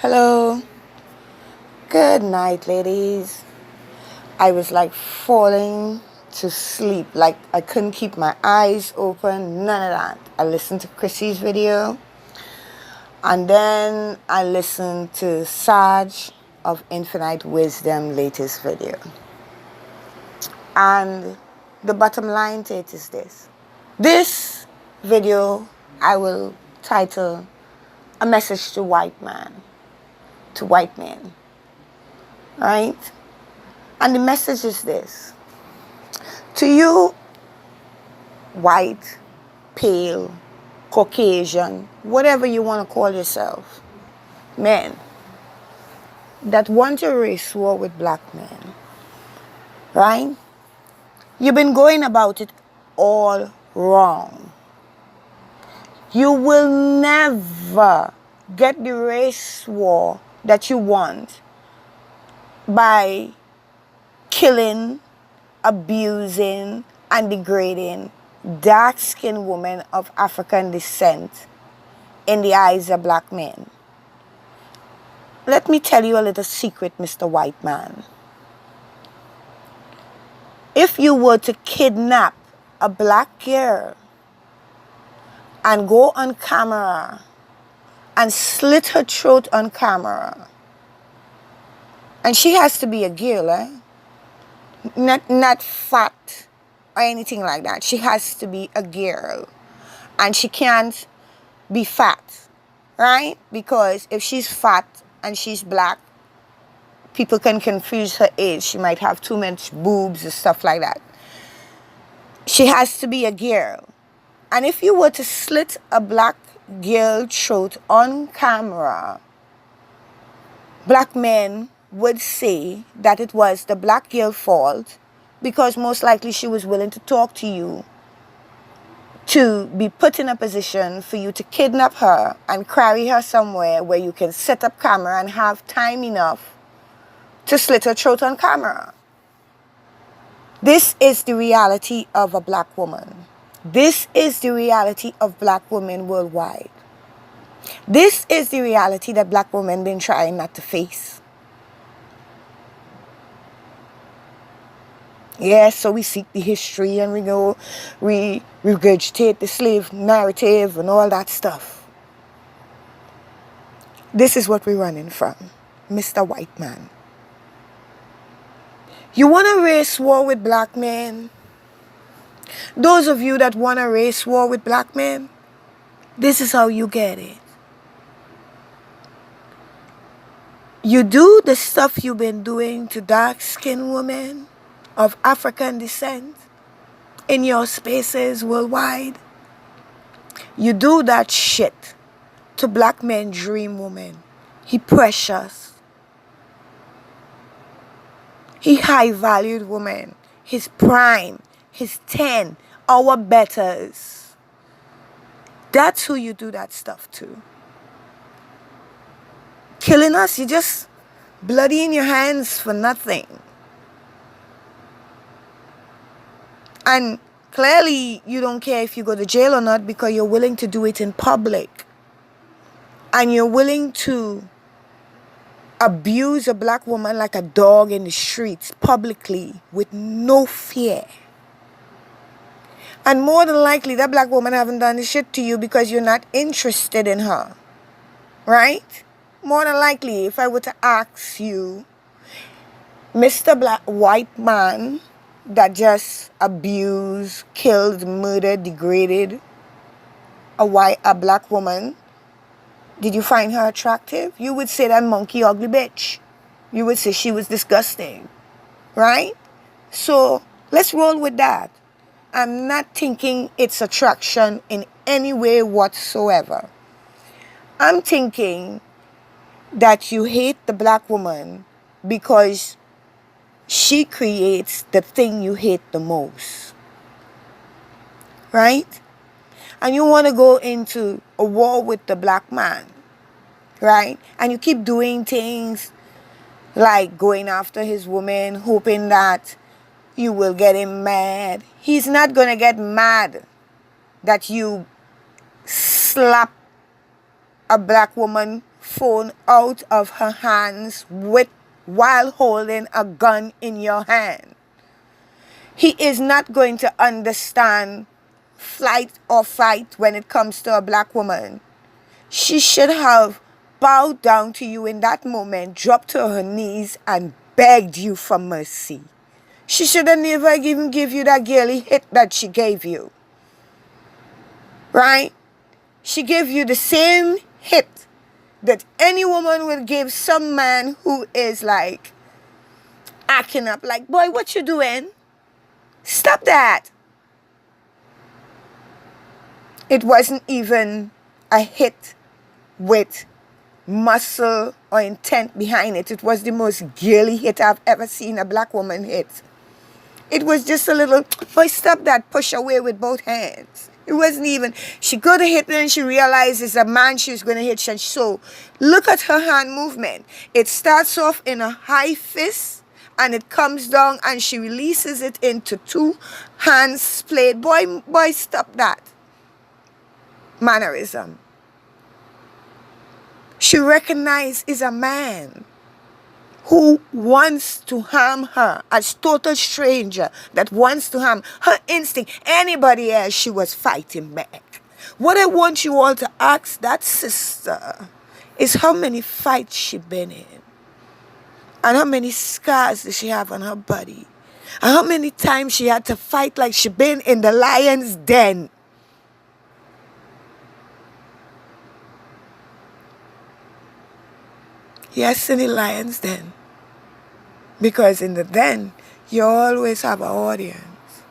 Hello. Good night, ladies. I was like falling to sleep. Like I couldn't keep my eyes open. None of that. I listened to Chrissy's video. And then I listened to Saj of Infinite Wisdom latest video. And the bottom line to it is this. This video I will title A Message to White Man. To white men. Right? And the message is this. To you, white, pale, Caucasian, whatever you want to call yourself, men that want to race war with black men, right? You've been going about it all wrong. You will never get the race war that you want by killing, abusing, and degrading dark-skinned women of African descent in the eyes of black men. Let me tell you a little secret, Mr. White Man. If you were to kidnap a black girl and go on camera and slit her throat on camera, and she has to be a girl, not fat or anything like that. She has to be a girl. And she can't be fat, right? Because if she's fat and she's black, people can confuse her age. She might have too much boobs and stuff like that. She has to be a girl. And if you were to slit a black girl throat on camera, black men would say that it was the black girl's fault because most likely she was willing to talk to you, to be put in a position for you to kidnap her and carry her somewhere where you can set up camera and have time enough to slit her throat on camera. This is the reality of a black woman. This is the reality of black women worldwide. This is the reality that black women been trying not to face. Yes, so we seek the history and we regurgitate the slave narrative and all that stuff. This is what we're running from, Mr. White Man. You want to race war with black men? Those of you that want to race war with black men, this is how you get it. You do the stuff you've been doing to dark-skinned women of African descent in your spaces worldwide. You do that shit to black men dream woman. He precious. He high valued woman. His prime. His 10. Our betters. That's who you do that stuff to. Killing us, you just bloody in your hands for nothing. And clearly, you don't care if you go to jail or not because you're willing to do it in public. And you're willing to abuse a black woman like a dog in the streets publicly with no fear. And more than likely, that black woman haven't done this shit to you because you're not interested in her. Right? More than likely, if I were to ask you, Mr. White Man, that just abused, killed, murdered, degraded a black woman, did you find her attractive? You would say that monkey ugly bitch. You would say she was disgusting. Right? So let's roll with that. I'm not thinking it's attraction in any way whatsoever. I'm thinking that you hate the black woman because she creates the thing you hate the most. Right? And you want to go into a war with the black man. Right? And you keep doing things like going after his woman, hoping that you will get him mad. He's not going to get mad that you slap a black woman phone out of her hands while holding a gun in your hand. He is not going to understand flight or fight when it comes to a black woman. She should have bowed down to you in that moment, dropped to her knees, and begged you for mercy. She should have never even give you that girly hit that she gave you. Right? She gave you the same hit that any woman will give some man who is like acting up like, boy, what you doing? Stop that. It wasn't even a hit with muscle or intent behind it. It was the most girly hit I've ever seen a black woman hit. It was just a little, boy, stop that, push away with both hands. It wasn't even, she could have hit and she realized it's a man she was going to hit. So look at her hand movement. It starts off in a high fist and it comes down and she releases it into two hands splayed. Boy, stop that mannerism. She recognized is a man who wants to harm her, a total stranger that wants to harm her instinct. Anybody else, she was fighting back. What I want you all to ask that sister is how many fights she been in, and how many scars does she have on her body, and how many times she had to fight like she been in the lion's den. Yes, in the lion's den. Because in the den, you always have an audience.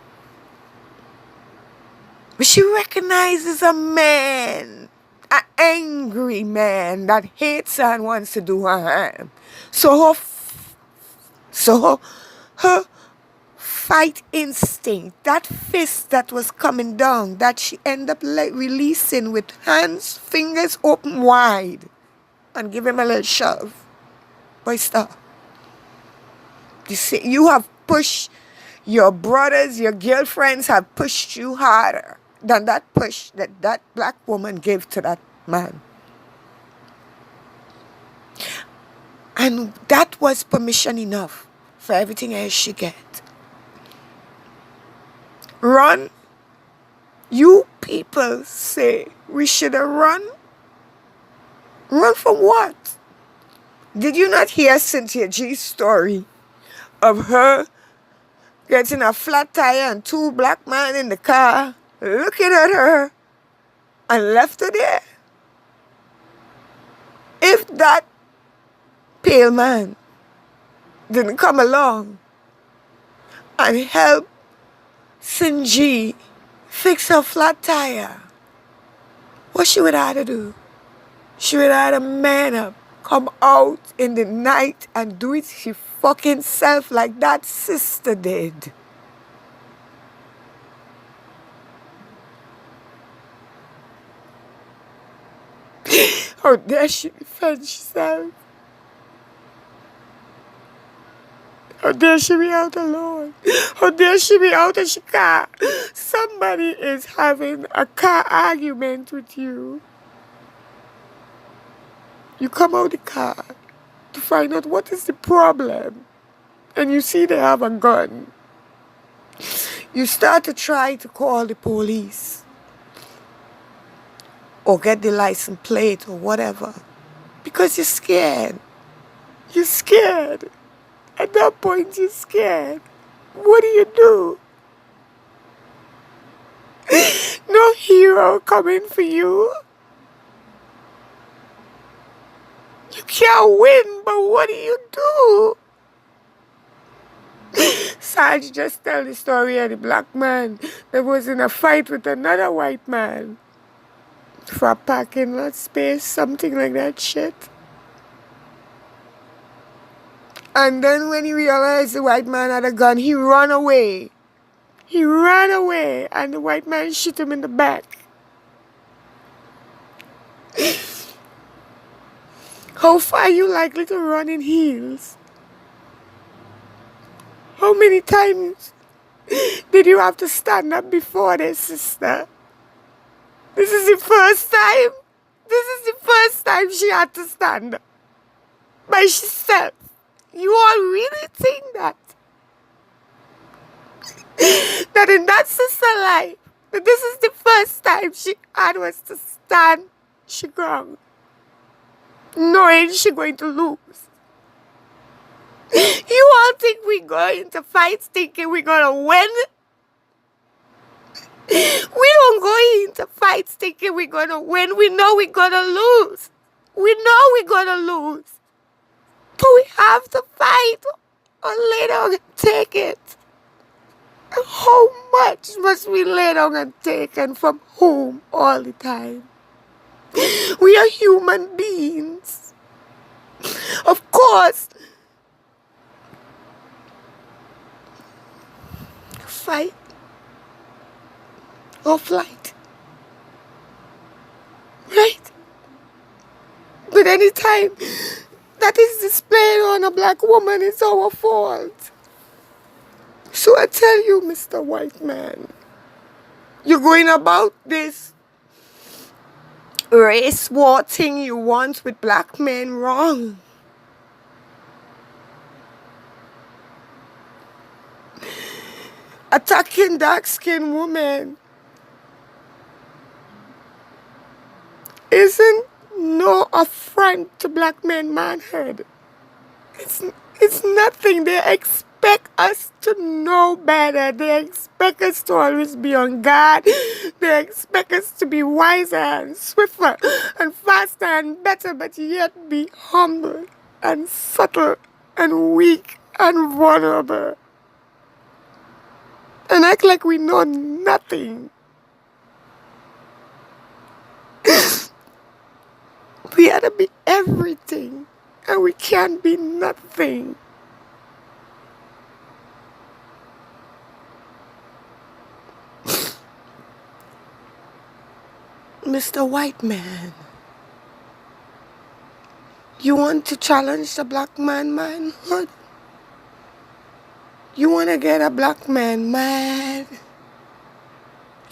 But she recognizes a man, an angry man that hates her and wants to do her harm. So her fight instinct, that fist that was coming down, that she ended up releasing with hands, fingers open wide, and give him a little shove. Boy, stop. You see, you have pushed, your brothers, your girlfriends have pushed you harder than that push that black woman gave to that man. And that was permission enough for everything else she get. Run. You people say we should have run. Run from what? Did you not hear Cynthia G's story of her getting a flat tire and two black men in the car looking at her and left her there? If that pale man didn't come along and help Cindy fix her flat tire, what she would have to do? She would have to man up, come out in the night and do it she fucking self like that sister did. How dare she defend herself? How dare she be out alone? How dare she be out in she car? Somebody is having a car argument with you. You come out the car to find out what is the problem. And you see they have a gun. You start to try to call the police. Or get the license plate or whatever. Because you're scared. You're scared. At that point you're scared. What do? No hero coming for you. You can't win, but what do? Sarge just tell the story of the black man that was in a fight with another white man for a parking lot space, something like that shit. And then when he realized the white man had a gun, he ran away. He ran away and the white man shot him in the back. How far are you likely to run in heels? How many times did you have to stand up before their sister? This is the first time this is the first time she had to stand by herself. You all really think that? That in that sister life, that this is the first time she had was to stand she ground, knowing she going to lose. You all think we going to fights thinking we're going to win? We don't go into fights thinking we're going to win. We know we're going to lose. We know we're going to lose. But we have to fight or lay down and take it. How much must we lay down and take, and from whom all the time? We are human beings. Of course, fight or flight. Right? But anytime that is displayed on a black woman, it's our fault. So I tell you, Mr. White Man, you're going about this race war thing you want with black men wrong. Attacking dark-skinned women isn't no affront to black men manhood. It's nothing. They expect us to know better. They expect us to always be on guard. They expect us to be wiser and swifter and faster and better, but yet be humble and subtle and weak and vulnerable. And act like we know nothing. We ought to be everything, and we can't be nothing. Mr. White Man, you want to challenge the black man manhood? You want to get a black man mad?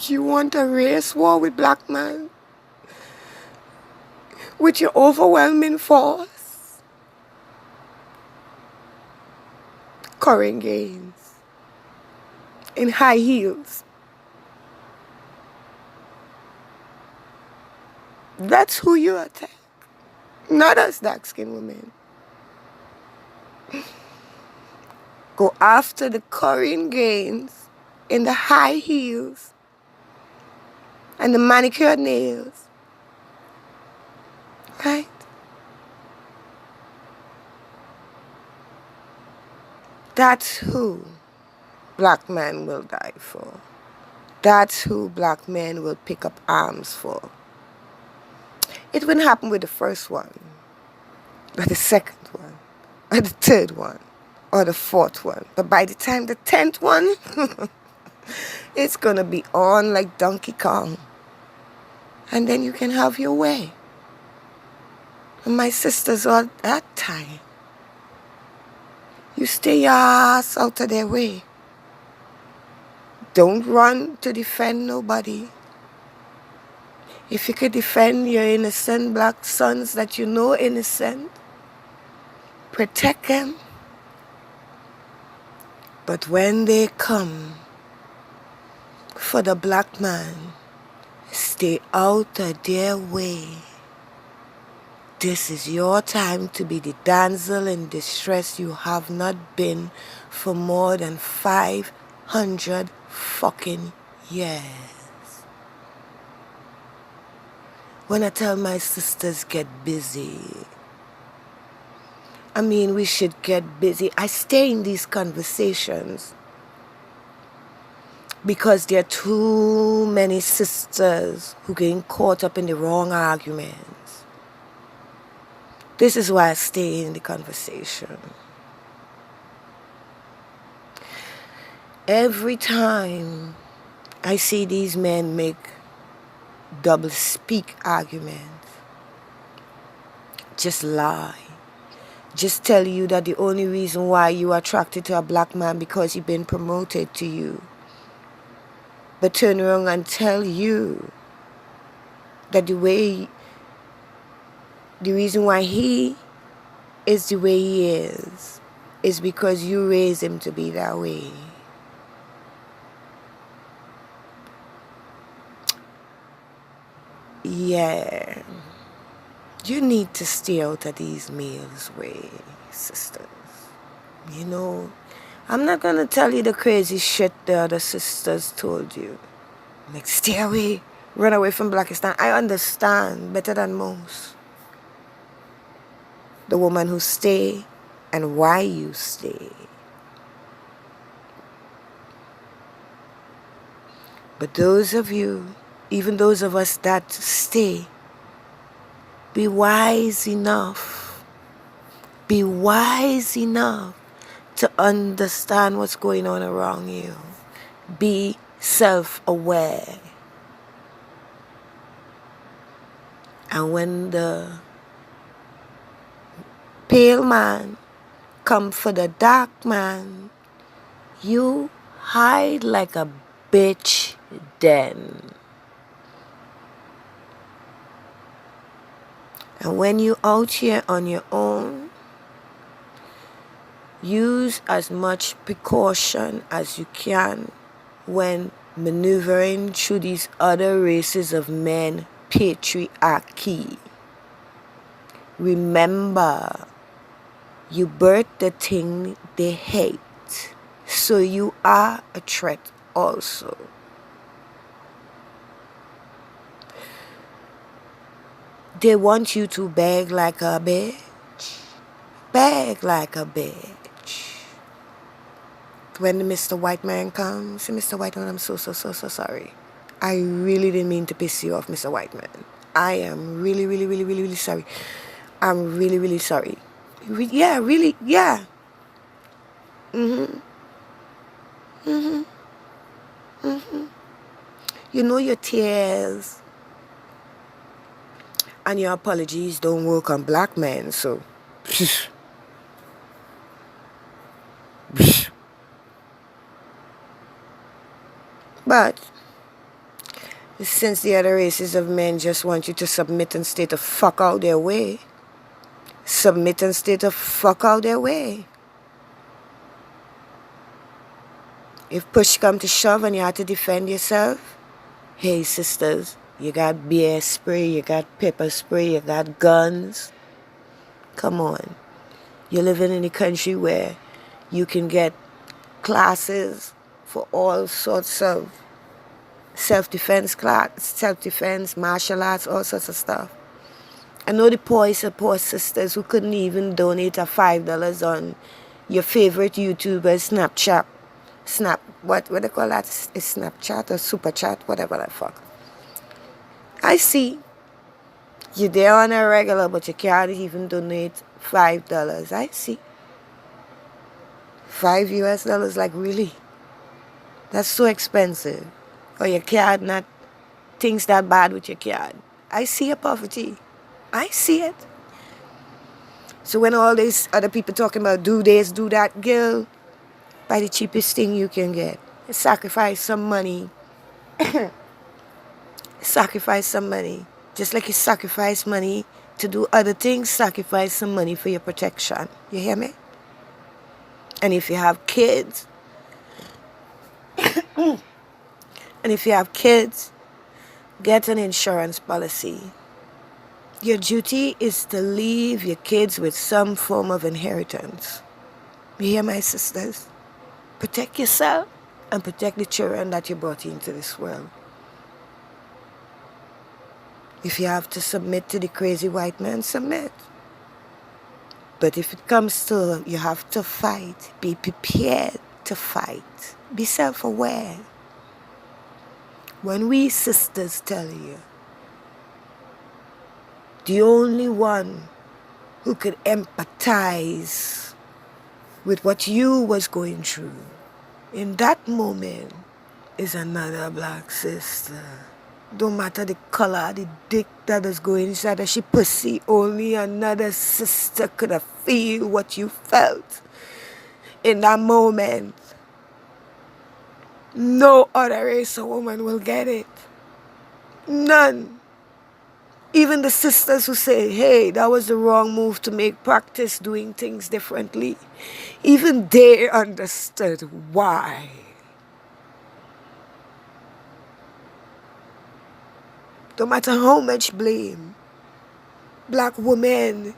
You want a race war with black man? With your overwhelming force? Current gains. In high heels. That's who you attack. Not us dark-skinned women. Go after the current gains in the high heels and the manicured nails. Right? That's who black men will die for. That's who black men will pick up arms for. It wouldn't happen with the first one, or the second one, or the third one, or the fourth one. But by the time the 10th one, it's going to be on like Donkey Kong. And then you can have your way. And my sisters all that time, you stay your ass out of their way. Don't run to defend nobody. If you could defend your innocent black sons that you know innocent, protect them. But when they come for the black man, stay out of their way. This is your time to be the damsel in distress you have not been for more than 500 fucking years. When I tell my sisters get busy, I mean we should get busy. I stay in these conversations because there are too many sisters who getting caught up in the wrong arguments. This is why I stay in the conversation. Every time I see these men make double speak arguments, just lie, just tell you that the only reason why you are attracted to a black man because he's been promoted to you, but turn around and tell you that the way The reason why he is the way he is because you raised him to be that way. Yeah. You need to stay out of these males' way, sisters. You know, I'm not gonna tell you the crazy shit the other sisters told you. Like, stay away, run away from Blackistan. I understand better than most. The woman who stay and why you stay. But those of you, even those of us that stay, be wise enough. Be wise enough to understand what's going on around you. Be self-aware. And when the pale man come for the dark man, you hide like a bitch then. And when you out here on your own, use as much precaution as you can when maneuvering through these other races of men, patriarchy. Remember, you birth the thing they hate, so you are a threat also. They want you to beg like a bitch. Beg like a bitch. When the Mr. White Man comes, say, Mr. White Man, I'm so sorry. I really didn't mean to piss you off, Mr. White Man. I am really sorry. I'm really sorry. Yeah, really, yeah. You know your tears and your apologies don't work on black men, so but since the other races of men just want you to submit and stay the fuck out their way, submit and stay the fuck out their way. If push come to shove and you have to defend yourself, hey sisters, you got beer spray, you got pepper spray, you got guns. Come on. You're living in a country where you can get classes for all sorts of self-defense, martial arts, all sorts of stuff. I know the poor sisters who couldn't even donate a $5 on your favorite YouTuber's what they call that? Is Snapchat or Super Chat, whatever the fuck. I see. You're there on a regular, but you can't even donate $5. I see. $5 US, like really? That's so expensive. Or your card not things that bad with your card. I see your poverty. I see it. So when all these other people talking about do this, do that, girl, buy the cheapest thing you can get. Sacrifice some money. Sacrifice some money. Just like you sacrifice money to do other things, sacrifice some money for your protection. You hear me? And if you have kids, get an insurance policy. Your duty is to leave your kids with some form of inheritance. You hear, my sisters? Protect yourself and protect the children that you brought into this world. If you have to submit to the crazy white man, submit. But if it comes to you have to fight, be prepared to fight. Be self-aware. When we sisters tell you, the only one who could empathize with what you was going through in that moment is another black sister. Don't matter the color, the dick that is going inside of she pussy, only another sister could have feel what you felt in that moment. No other race of woman will get it. None. Even the sisters who say, hey, that was the wrong move to make, practice doing things differently. Even they understood why. No matter how much blame black women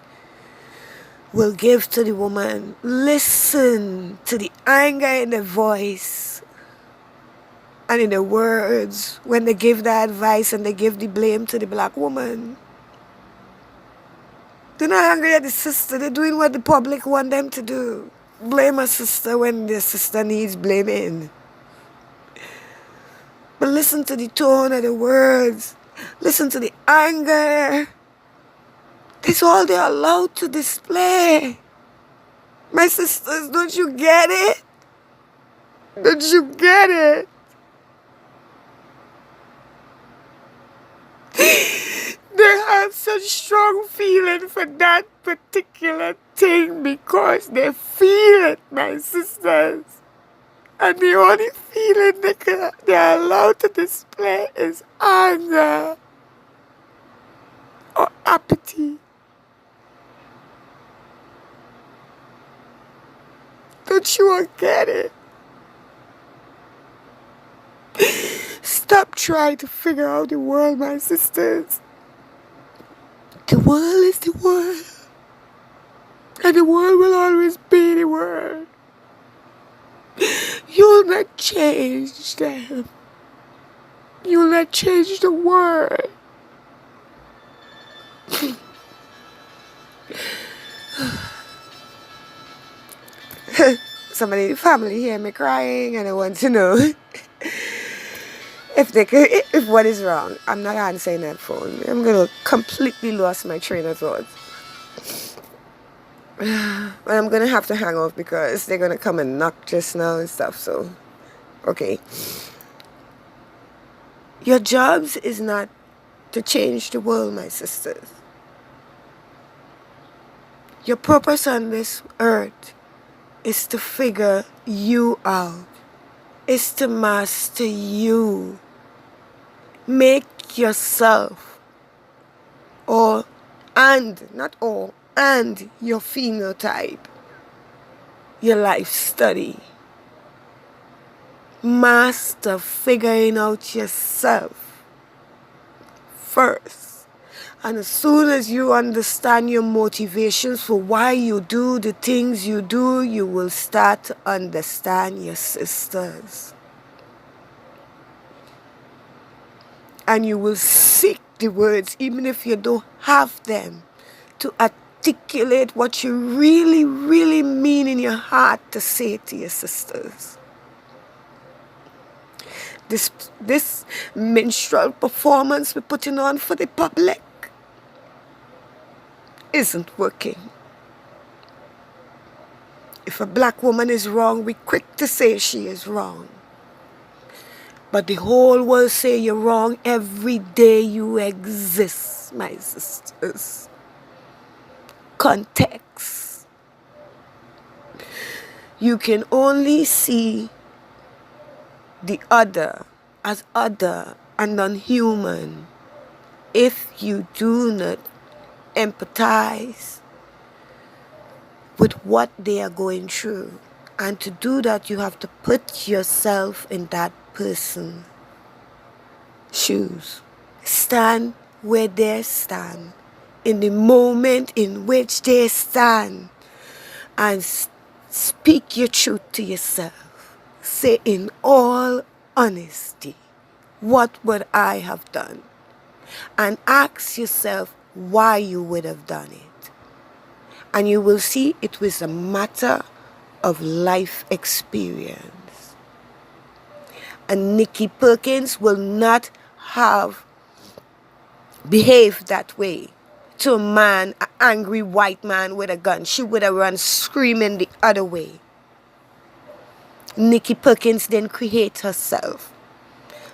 will give to the woman, listen to the anger in the voice and in the words when they give the advice and they give the blame to the black woman. They're not angry at the sister. They're doing what the public want them to do. Blame a sister when the sister needs blaming. But listen to the tone of the words. Listen to the anger. That's all they're allowed to display. My sisters, don't you get it? Don't you get it? They have such strong feeling for that particular thing because they feel it, my sisters. And the only feeling they're allowed to display is anger or apathy. Don't you all get it? Stop trying to figure out the world, my sisters. The world is the world. And the world will always be the world. You'll not change them. You'll not change the world. Somebody in the family hear me crying and I want to know if what is wrong. I'm not answering that phone. I'm gonna completely lose my train of thought. But I'm gonna have to hang off because they're gonna come and knock just now and stuff. So, okay. Your jobs is not to change the world, my sisters. Your purpose on this earth is to figure you out. Is to master you. Make yourself and your phenotype, your life study. Master figuring out yourself first. And as soon as you understand your motivations for why you do the things you do, you will start to understand your sisters. And you will seek the words, even if you don't have them, to articulate what you really, really mean in your heart to say to your sisters. This minstrel performance we're putting on for the public isn't working. If a black woman is wrong, we're quick to say she is wrong. But the whole world say you're wrong every day you exist, my sisters. Context. You can only see the other as other and non-human if you do not empathize with what they are going through. And to do that, you have to put yourself in that person's shoes. Stand where they stand, in the moment in which they stand, and speak your truth to yourself. Say in all honesty, what would I have done? And ask yourself why you would have done it. And you will see it was a matter of life experience. And Nikki Perkins will not have behaved that way to a man, an angry white man with a gun. She would have run screaming the other way. Nikki Perkins didn't create herself.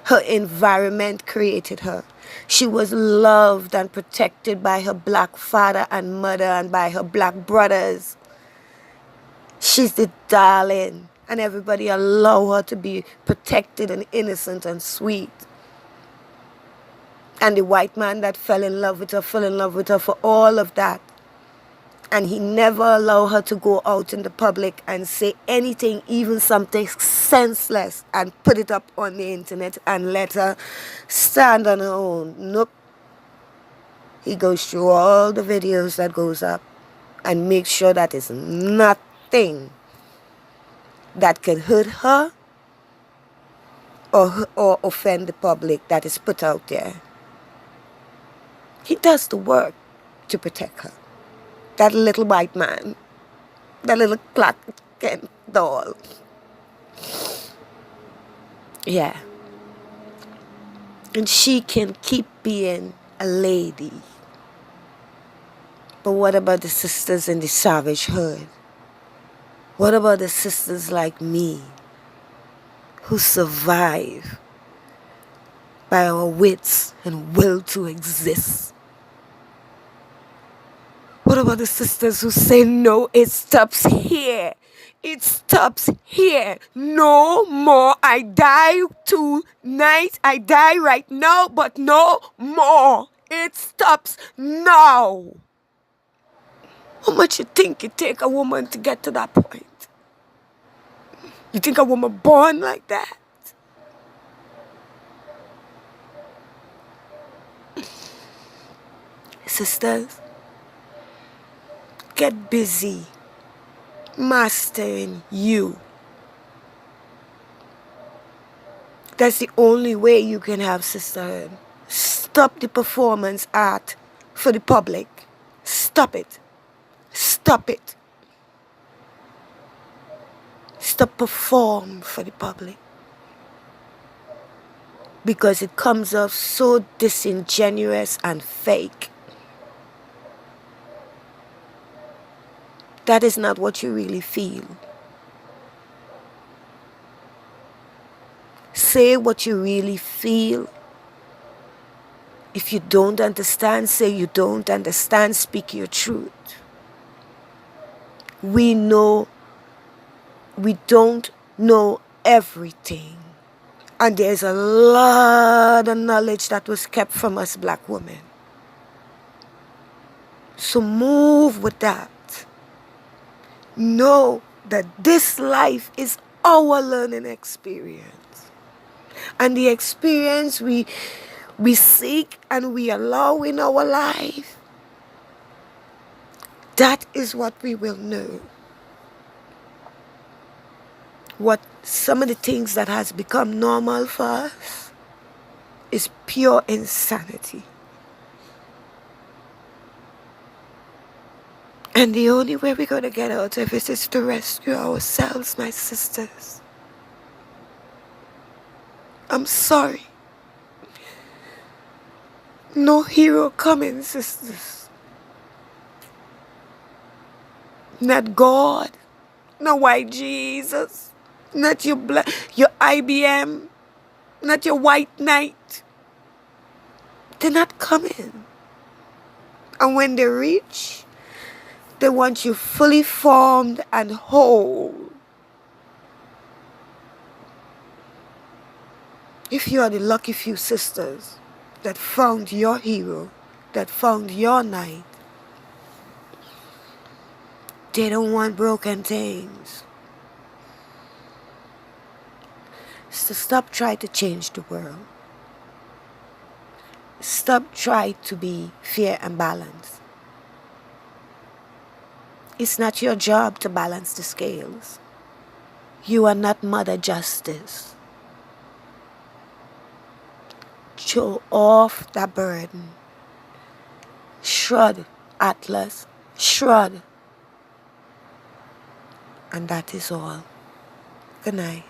Her environment created her. She was loved and protected by her black father and mother and by her black brothers. She's the darling, and everybody allow her to be protected and innocent and sweet. And the white man that fell in love with her for all of that. And he never allowed her to go out in the public and say anything, even something senseless, and put it up on the internet and let her stand on her own. Nope. He goes through all the videos that goes up and makes sure that it's nothing that could hurt her or offend the public that is put out there. He does the work to protect her. That little white man, that little Clark Kent doll. Yeah. And she can keep being a lady. But what about the sisters in the savage hood? What about the sisters like me who survive by our wits and will to exist? What about the sisters who say, no, it stops here? It stops here. No more. I die tonight. I die right now, but no more. It stops now. How much you think it take a woman to get to that point? You think a woman born like that? Sisters, get busy mastering you. That's the only way you can have sisterhood. Stop the performance art for the public. Stop it. Stop it. Stop perform for the public. Because it comes off so disingenuous and fake. That is not what you really feel. Say what you really feel. If you don't understand, say you don't understand. Speak your truth. We know we don't know everything. And there's a lot of knowledge that was kept from us black women. So move with that. Know that this life is our learning experience. And the experience we seek and we allow in our life, that is what we will know. What some of the things that has become normal for us is pure insanity. And the only way we're going to get out of it is to rescue ourselves, my sisters. I'm sorry. No hero coming, sisters. Not God. Not white Jesus. Not your IBM. Not your white knight. They're not coming. And when they reach, they want you fully formed and whole. If you are the lucky few sisters that found your hero, that found your knight, they don't want broken things. So stop trying to change the world. Stop trying to be fair and balanced. It's not your job to balance the scales. You are not Mother Justice. Throw off that burden. Shrug, Atlas. Shrug. And that is all. Good night.